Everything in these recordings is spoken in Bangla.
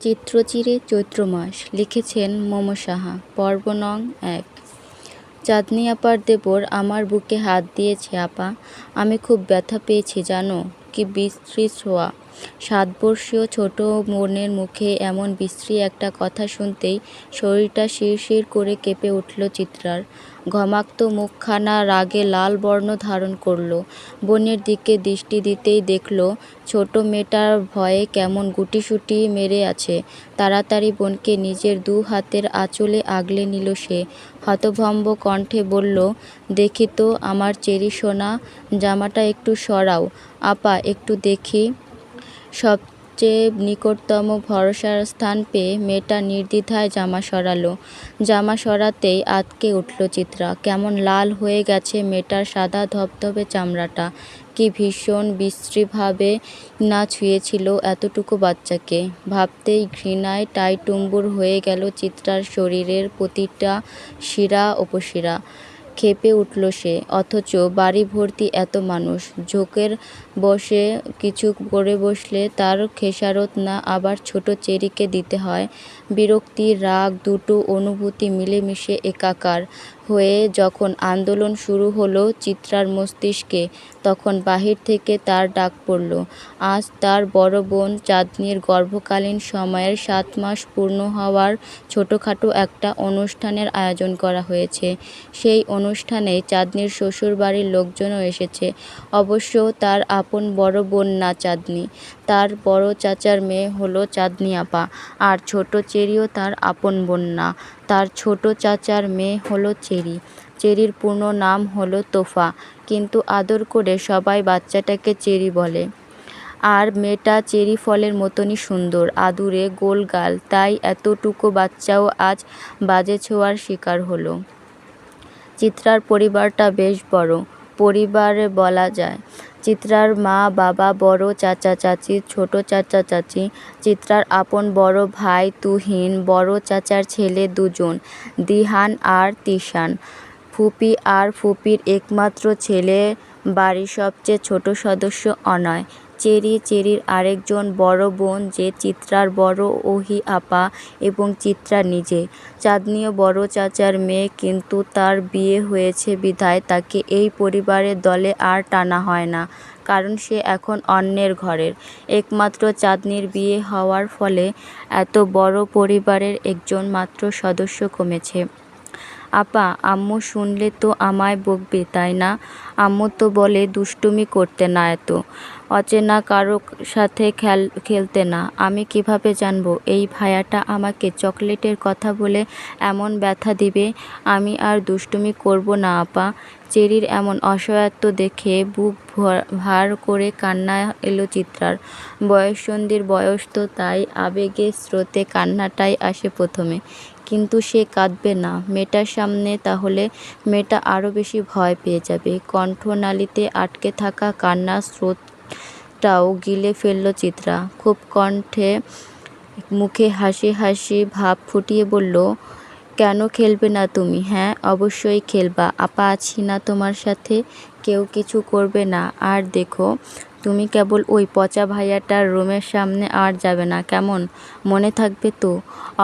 চিত্রচিরে চৈত্র মাস। লিখেছেন মোমো সাহা। পর্ব নং ১। চাঁদনি আপার দেবর আমার বুকে হাত দিয়েছে। আপা, আমি খুব ব্যথা পেয়েছি জানো। কি বিশ্রী ছোঁয়া। ৭ বর্ষীয় ছোট বোনের মুখে এমন বিশ্রী একটা কথা শুনতেই শরীরটা শিরশির করে কেঁপে উঠল চিত্রার। ঘমাক্ত মুখখানা রাগে লাল বর্ণ ধারণ করল। বোনের দিকে দৃষ্টি দিতেই দেখল ছোট মেয়েটার ভয়ে কেমন গুটিসুটি মেরে আছে। তাড়াতাড়ি বোনকে নিজের ২ হাতের আঁচলে আগলে নিল সে। হতভম্ব কণ্ঠে বলল, দেখি তো আমার চেরি সোনা, জামাটা একটু সরাও। আপা, একটু দেখি। সবচেয়ে নিকটতম ভরসার স্থান পেয়ে মেয়েটা নির্দ্বিধায় জামা সরালো। জামা সরাতেই আঁতকে উঠল চিত্রা। কেমন লাল হয়ে গেছে মেয়েটার সাদা ধবধবে চামড়াটা। কি ভীষণ বিশ্রীভাবে না ছুঁয়েছিল এতটুকু বাচ্চাকে। ভাবতেই ঘৃণায় টাইটুম্বুর হয়ে গেল চিত্রার শরীরের প্রতিটা শিরা উপশিরা। ক্ষেপে উঠল সে। অথচ বাড়ি ভর্তি এত মানুষ। ঝোঁকের বসে কিছু করে বসলে তার খেসারত না আবার ছোট চেরিকে দিতে হয়। বিরক্তি, রাগ দুটো অনুভূতি মিলেমিশে একাকার হয়ে যখন আন্দোলন শুরু হলো চিত্রার মস্তিষ্কে, তখন বাহির থেকে তার ডাক পড়ল। আজ তার বড় বোন চাঁদনির গর্ভকালীন সময়ের ৭ মাস পূর্ণ হওয়ার ছোটোখাটো একটা অনুষ্ঠানের আয়োজন করা হয়েছে। সেই অনুষ্ঠানে চাঁদনির শ্বশুরবাড়ির লোকজনও এসেছে। অবশ্য তার আপন বড় বোন না চাঁদনি, তার বড় চাচার মেয়ে হলো চাঁদনি আপা। আর ছোট চেরিও তার আপন বোন না, তার ছোট চাচার মেয়ে হলো চেরি। চেরির পূর্ণ নাম হলো তোফা, কিন্তু আদর করে সবাই বাচ্চাটাকে চেরি বলে। আর মেয়েটা চেরি ফলের মতনই সুন্দর, আদুরে গোল গাল, তাই এতটুকু বাচ্চাও আজ বাজে ছোঁয়ার শিকার হলো। চিত্রার পরিবারটা বেশ বড় পরিবারে বলা যায়। চিত্রার মা বাবা, বড় চাচা চাচি, ছোট চাচা চাচি, চিত্রার আপন বড় ভাই তুহিন, বড় চাচার ছেলে ২ জন, দিহান আর তিশান, ফুপি আর ফুপির একমাত্র ছেলে, বাড়ির সবচেয়ে ছোট সদস্য অনয়, চেরি, চেরির আরেকজন বড় বোন যে চিত্রার বড় ওহি আপা এবং চিত্রা নিজে। চাঁদনিও বড় চাচার মেয়ে, কিন্তু তার বিয়ে হয়েছে বিধায় তাকে এই পরিবারের দলে আর টানা হয় না, কারণ সে এখন অন্যের ঘরের। একমাত্র চাঁদনির বিয়ে হওয়ার ফলে এত বড় পরিবারের একজন মাত্র সদস্য কমেছে। আপা, আম্মু শুনলে তো আমায় বকবে তাই না? আম্মু তো বলে দুষ্টুমি করতে না, এত অচেনা কারো সাথে খেলতে না। আমি কিভাবে জানবো এই ভায়াটা আমাকে চকলেটের কথা বলে এমন ব্যথা দিবে? আমি আর দুষ্টুমি করব না আপা। চেরির এমন অসহায়ত্ব দেখে বুক ভার করে কান্না এলো চিত্রার। বয়ঃসন্ধির বয়স তো, তাই আবেগের স্রোতে কান্নাটাই আসে প্রথমে। কিন্তু সে কাঁদবে না মেয়েটার সামনে, তাহলে মেয়েটা আরও বেশি ভয় পেয়ে যাবে। কণ্ঠনালীতে আটকে থাকা কান্নার স্রোতটাও গিলে ফেলল চিত্রা। খুব কণ্ঠে, মুখে হাসি হাসি ভাব ফুটিয়ে বলল, কেন খেলবে না তুমি? হ্যাঁ, অবশ্যই খেলবা। আপা আছি না তোমার সাথে, কেউ কিছু করবে না। আর দেখো, তুমি কেবল ওই পচা ভাইয়াটার রুমের সামনে আর যাবে না, কেমন? মনে থাকবে তো?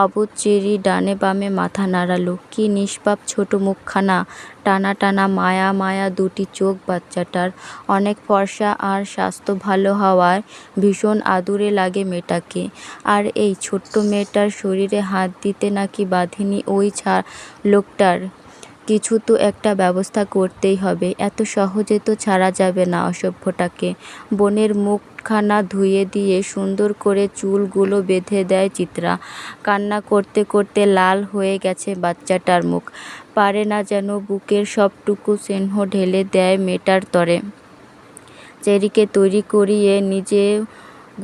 অবুঝ চেরি ডানে বামে মাথা নাড়ালো। কি নিষ্পাপ ছোট মুখখানা, টানা টানা মায়া মায়া ২টি চোখ বাচ্চাটার। অনেক ফর্সা আর স্বাস্থ্য ভালো হওয়ায় ভীষণ আদুরে লাগে মেয়েটাকে। আর এই ছোট্ট মেয়েটার শরীরে হাত দিতে নাকি বাঁধেনি ওই লোকটার। কিছু তো একটা ব্যবস্থা করতেই হবে, এত সহজে তো ছাড়া যাবে না অসভ্যটাকে। বোনের মুখখানা ধুয়ে দিয়ে সুন্দর করে চুলগুলো বেঁধে দেয় চিত্রা। কান্না করতে করতে লাল হয়ে গেছে বাচ্চাটার মুখ। পারে না যেন বুকের সবটুকু স্নেহ ঢেলে দেয় মেয়েটার তরে। চেরিকে তৈরি করিয়ে নিজে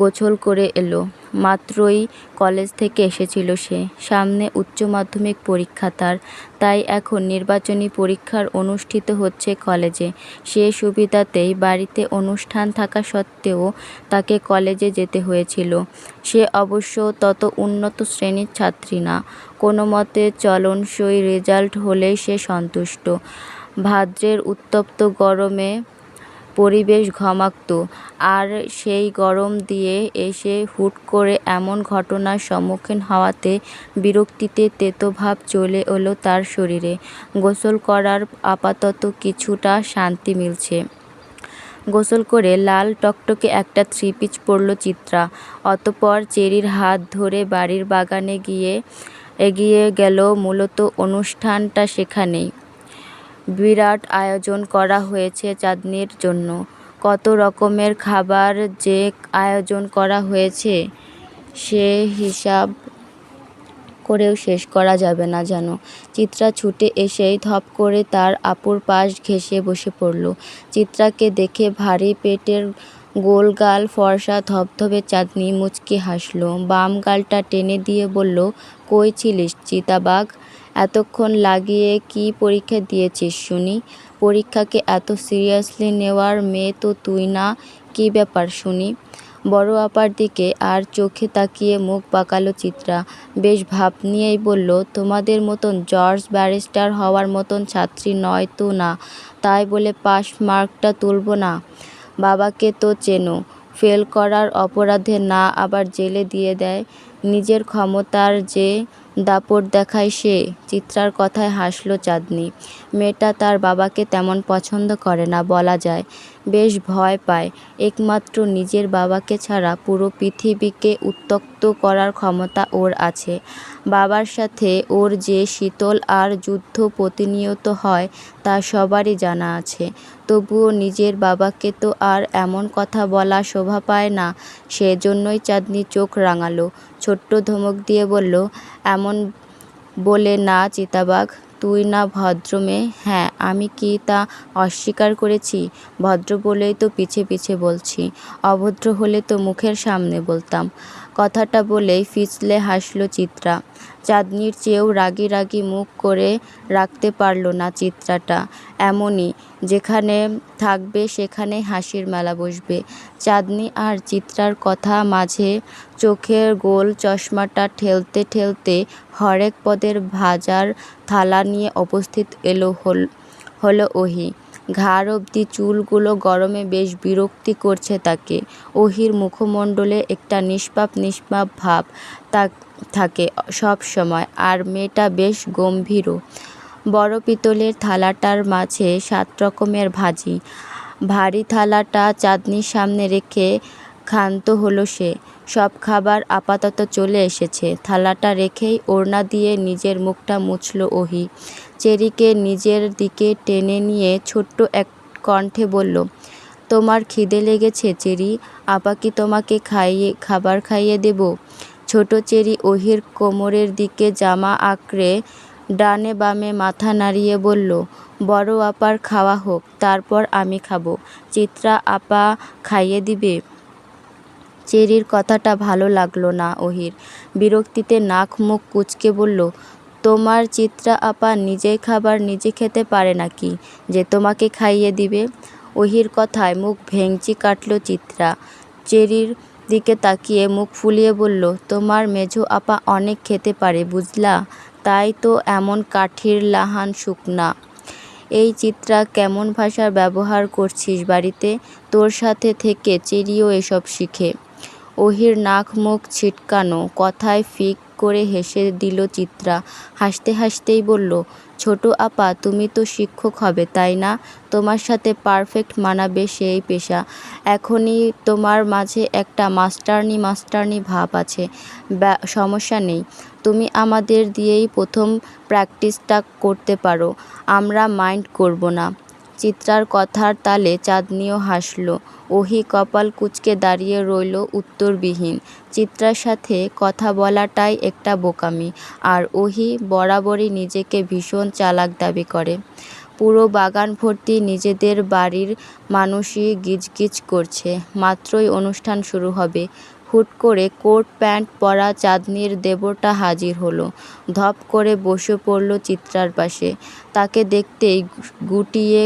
গোছল করে এলো। মাত্রই কলেজ থেকে এসেছিল সে। সামনে উচ্চ মাধ্যমিক পরীক্ষা তার, তাই এখন নির্বাচনী পরীক্ষার অনুষ্ঠিত হচ্ছে কলেজে। সে সুবিধাতেই বাড়িতে অনুষ্ঠান থাকা সত্ত্বেও তাকে কলেজে যেতে হয়েছিল। সে অবশ্য তত উন্নত শ্রেণীর ছাত্রী না, কোনো মতে চলনসই রেজাল্ট হলেই সে সন্তুষ্ট। ভাদ্রের উত্তপ্ত গরমে পরিবেশ ঘমাক্ত, আর সেই গরম দিয়ে এসে হুট করে এমন ঘটনার সম্মুখীন হওয়াতে বিরক্তিতে তেতোভাব চলে এলো তার শরীরে। গোসল করার আপাতত কিছুটা শান্তি মিলছে। গোসল করে লাল টকটকে একটা থ্রি-পিস পরল চিত্রা। অতঃপর চেরির হাত ধরে বাড়ির বাগানে এগিয়ে গেল। মূলত অনুষ্ঠানটা সেখানেই। বিরাট আয়োজন করা হয়েছে চাঁদনির জন্য। কত রকমের খাবার যে আয়োজন করা হয়েছে সে হিসাব করেও শেষ করা যাবে না যেন। চিত্রা ছুটে এসেই ধপ করে তার আপুর পাশ ঘেঁষে বসে পড়ল। চিত্রাকে দেখে ভারী পেটের গোল গাল ফর্সা ধবধবে চাঁদনি মুচকি হাসল। বাম গালটা টেনে দিয়ে বলল, কই ছিলিস চিতাবাঘ? এতক্ষণ লাগিয়ে কি পরীক্ষা দিয়েছিস শুনি? পরীক্ষাকে এত সিরিয়াসলি নেওয়ার মেয়ে তো তুই না। কি ব্যাপার শুনি? বড় আপার দিকে আর চোখে তাকিয়ে মুখ বাঁকালো চিত্রা। বেশ ভাব নিয়েই বলল, তোমাদের মতন জর্জ ব্যারিস্টার হওয়ার মতন ছাত্রী নয় তো না, তাই বলে পাস মার্কটা তুলব না। বাবাকে তো চেনো, ফেল করার অপরাধে না আবার জেলে দিয়ে দেয়। নিজের ক্ষমতার যে দাপট দেখায় সে। চিত্রার কথায় হাসল চাঁদনি। মেয়েটা তার বাবাকে তেমন পছন্দ করে না বলা যায়, বেশ ভয় পায়। একমাত্র নিজের বাবাকে ছাড়া পুরো পৃথিবীকে উত্ত্যক্ত করার ক্ষমতা ওর আছে। বাবার সাথে ওর যে শীতল আর যুদ্ধ প্রতিনিয়ত হয় তা সবারই জানা আছে। তবুও নিজের বাবাকে তো আর এমন কথা বলা শোভা পায় না। সেজন্যই চাঁদনি চোখ রাঙালো, ছোট্ট ধমক দিয়ে বলল, এমন বলে না চিতাবাঘ, তুই না ভদ্র মেয়ে। হ্যাঁ, আমি কি তা অস্বীকার করেছি? ভদ্র বলেই তো পিছে পিছে বলছি, অভদ্র হলে তো মুখের সামনে বলতাম। কথাটা বলেই ফিচলে হাসল চিত্রা। চাঁদনির চেয়েও রাগি রাগি মুখ করে রাখতে পারল না চিত্রাটা। এমনই, যেখানে থাকবে সেখানেই হাসির মেলা বসবে। চাঁদনি আর চিত্রার কথা মাঝে চোখের গোল চশমাটা ঠেলতে ঠেলতে হরেক পদের ভাজার থালা নিয়ে উপস্থিত হলো ওহি। ঘাড় অবধি চুলগুলো গরমে বেশ বিরক্তি করছে তাকে। ওহির মুখমণ্ডলে একটা নিষ্পাপ নিষ্পাপ ভাব থাকে সব সময়, আর মেয়েটা বেশ গম্ভীরও। বড় পিতলের থালাটার মাঝে 7 রকমের ভাজি। ভারী থালাটা চাঁদনির সামনে রেখে ক্ষান্ত হলো সে। সব খাবার আপাতত চলে এসেছে। থালাটা রেখেই ওড়না দিয়ে নিজের মুখটা মুছল ওহি। চেরিকে নিজের দিকে টেনে নিয়ে ছোট্ট এক কণ্ঠে বলল, তোমার খিদে লেগেছে চেরি? আপা কি তোমাকে খাবার খাইয়ে দেব? ছোট চেরি ওহির কোমরের দিকে জামা আঁকড়ে ডানে বামে মাথা নাড়িয়ে বলল, বড় আপার খাওয়া হোক, তারপর আমি খাবো। চিত্রা আপা খাইয়ে দিবে? চেরির কথাটা ভালো লাগলো না ওহির। বিরক্তিতে নাক মুখ কুঁচকে বলল, তোমার চিত্রা আপা নিজেই খাবার নিজে খেতে পারে নাকি যে তোমাকে খাইয়ে দিবে? ওহির কথায় মুখ ভেঙচি কাটল চিত্রা। চেরির দিকে তাকিয়ে মুখ ফুলিয়ে বলল, তোমার মেঝো আপা অনেক খেতে পারে বুঝলা, তাই তো এমন কাঠির লাহান শুকনা। এই চিত্রা, কেমন ভাষার ব্যবহার করছিস বাড়িতে? তোর সাথে থেকে চেরিও এসব শিখে। ওহির নাক মুখ ছিটকানো কথায় ফিক করে হেসে দিল চিত্রা। হাসতে হাসতেই বলল, ছোট আপা তুমি তো শিক্ষক হবে তাই না? তোমার সাথে পারফেক্ট মানাবে সেই পেশা। এখনই তোমার মাঝে একটা মাস্টারনি মাস্টারনি ভাব আছে। সমস্যা নেই, তুমি আমাদের দিয়েই প্রথম প্র্যাকটিসটা করতে পারো, আমরা মাইন্ড করব না। চিত্রার কথার তালে চাঁদনিও হাসল। ওহি কপাল কুঁচকে দাঁড়িয়ে রইল উত্তরবিহীন। চিত্রার সাথে কথা বলাটাই একটা বোকামি, আর ওহি বরাবরই নিজেকে ভীষণ চালাক দাবি করে। পুরো বাগান ভর্তি নিজেদের বাড়ির মানুষই গিজগিজ করছে। মাত্রই অনুষ্ঠান শুরু হবে। হুট করে কোট প্যান্ট পরা চাঁদনির দেবরটা হাজির হলো। ধপ করে বসে পড়ল চিত্রার পাশে। তাকে দেখতেই গুটিয়ে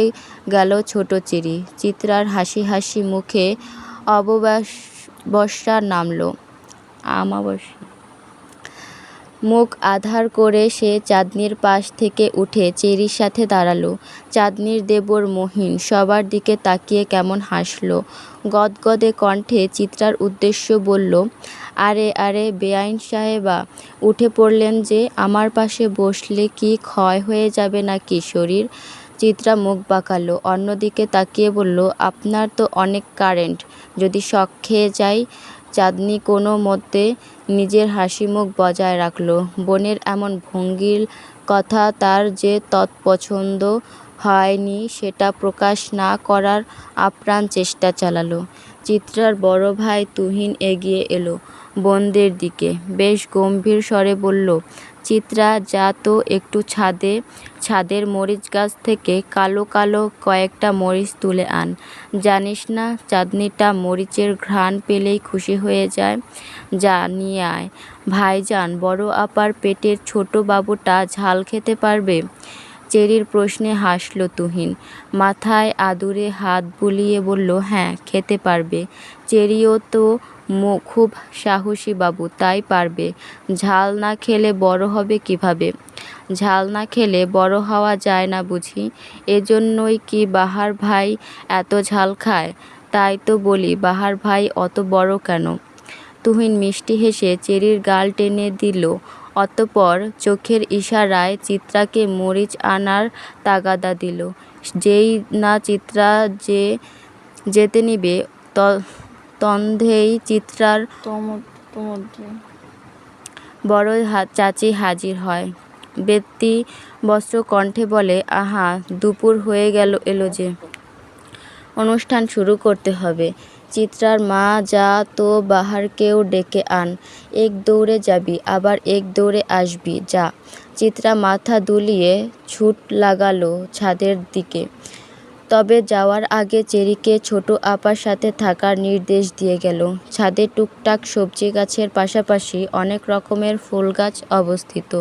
গেল ছোট চেরি। চিত্রার হাসি হাসি মুখে অমাবস্যা নামল। মুখ আঁধার করে সে চাঁদনির পাশ থেকে উঠে চেরির সাথে দাঁড়ালো। চাঁদনির দেবর মহিন সবার দিকে তাকিয়ে কেমন হাসল। গদগদে কণ্ঠে চিত্রার উদ্দেশ্য বলল, আরে আরে বেআইন সাহেবা, উঠে পড়লেন যে, আমার পাশে বসলে কি ক্ষয় হয়ে যাবে নাকি শরীর? চিত্রা মুখ বাঁকালো, অন্যদিকে তাকিয়ে বলল, আপনার তো অনেক কারেন্ট, যদি শক খেয়ে যাই। চাঁদনি কোনো মতে নিজের হাসিমুখ বজায় রাখল। বোনের এমন ভঙ্গির কথা তার যে তৎপছন্দ হয়নি সেটা প্রকাশ না করার আপ্রাণ চেষ্টা চালালো। চিত্রার বড় ভাই তুহিন এগিয়ে এলো বোনদের দিকে, বেশ গম্ভীর স্বরে বলল, চিত্রা, যা তো একটু ছাদের মরিচ গাছ থেকে কালো কালো কয়েকটা মরিচ তুলে আন। জানিস না চাঁদনিটা মরিচের ঘ্রাণ পেলেই খুশি হয়ে যায়। যা নিয়ে আয়। ভাইজান, বড় আপার পেটের ছোট বাবুটা ঝাল খেতে পারবে? চেরির প্রশ্নে হাসল তুহিন, মাথায় আদুরে হাত বুলিয়ে বলল, হ্যাঁ, খেতে পারবে। চেরিও তো খুব সাহসী বাবু, তাই পারবে। ঝাল না খেলে বড় হবে কিভাবে? ঝাল না খেলে বড় হওয়া যায় না বুঝি? এজন্যই কি বাহার ভাই এত ঝাল খায়? তাই তো বলি, বাহার ভাই অত বড় কেন? তুহিন মিষ্টি হেসে চেরির গাল টেনে দিল, অতঃপর চোখের ইশারায় চিত্রাকে মরিচ আনার তাগাদা দিল। যেই না চিত্রা যেতে নিবে, তন্ধেই চিত্রার বড় চাচি হাজির হয়। ব্যতিব্যস্ত কণ্ঠে বলে, আহা, দুপুর হয়ে এলো যে, অনুষ্ঠান শুরু করতে হবে। চিত্রার মা, যা তো বাহারকেও ডেকে আন। এক দৌড়ে যাবি, আবার এক দৌড়ে আসবি, যা। চিত্রা মাথা দুলিয়ে ছুট লাগালো ছাদের দিকে। তবে যাওয়ার আগে চেরিকে ছোট আপার সাথে থাকার নির্দেশ দিয়ে গেল। ছাদে টুকটাক সবজি গাছের পাশাপাশি অনেক রকমের ফুল গাছ অবস্থিত।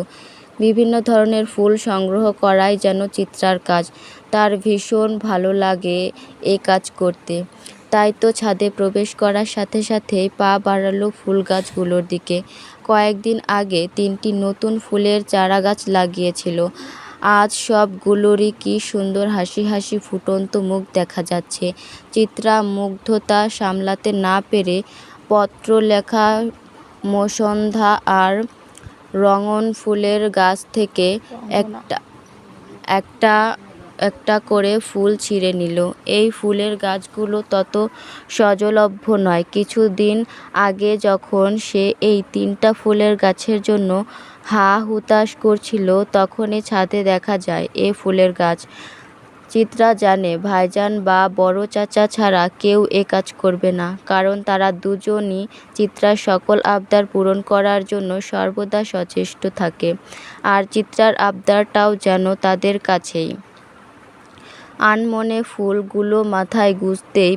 বিভিন্ন ধরনের ফুল সংগ্রহ করাই যেন চিত্রার কাজ। তার ভীষণ ভালো লাগে এ কাজ করতে। তাই তো ছাদে প্রবেশ করার সাথে সাথেই পা বাড়ালো ফুল গাছগুলোর দিকে। কয়েকদিন আগে 3টি নতুন ফুলের চারাগাছ লাগিয়েছিল। আজ সবগুলোরই কি সুন্দর হাসি হাসি ফুটন্ত মুখ দেখা যাচ্ছে। চিত্রা মুগ্ধতা সামলাতে না পেরে পত্রলেখা, মসন্ধা আর রঙন ফুলের গাছ থেকে একটা করে ফুল ছিঁড়ে নিল। এই ফুলের গাছগুলো তত সহজলভ্য নয়। কিছুদিন আগে যখন সে এই 3টা ফুলের গাছের জন্য হা হুতাশ করছিল, তখনই ছাদে দেখা যায় এ ফুলের গাছ। চিত্রা জানে ভাইজান বা বড় চাচা ছাড়া কেউ এ কাজ করবে না, কারণ তারা দুজনই চিত্রার সকল আবদার পূরণ করার জন্য সর্বদা সচেষ্ট থাকে। আর চিত্রার আবদারটাও যেন তাদের কাছেই। আনমনে ফুলগুলো মাথায় গুঁজতেই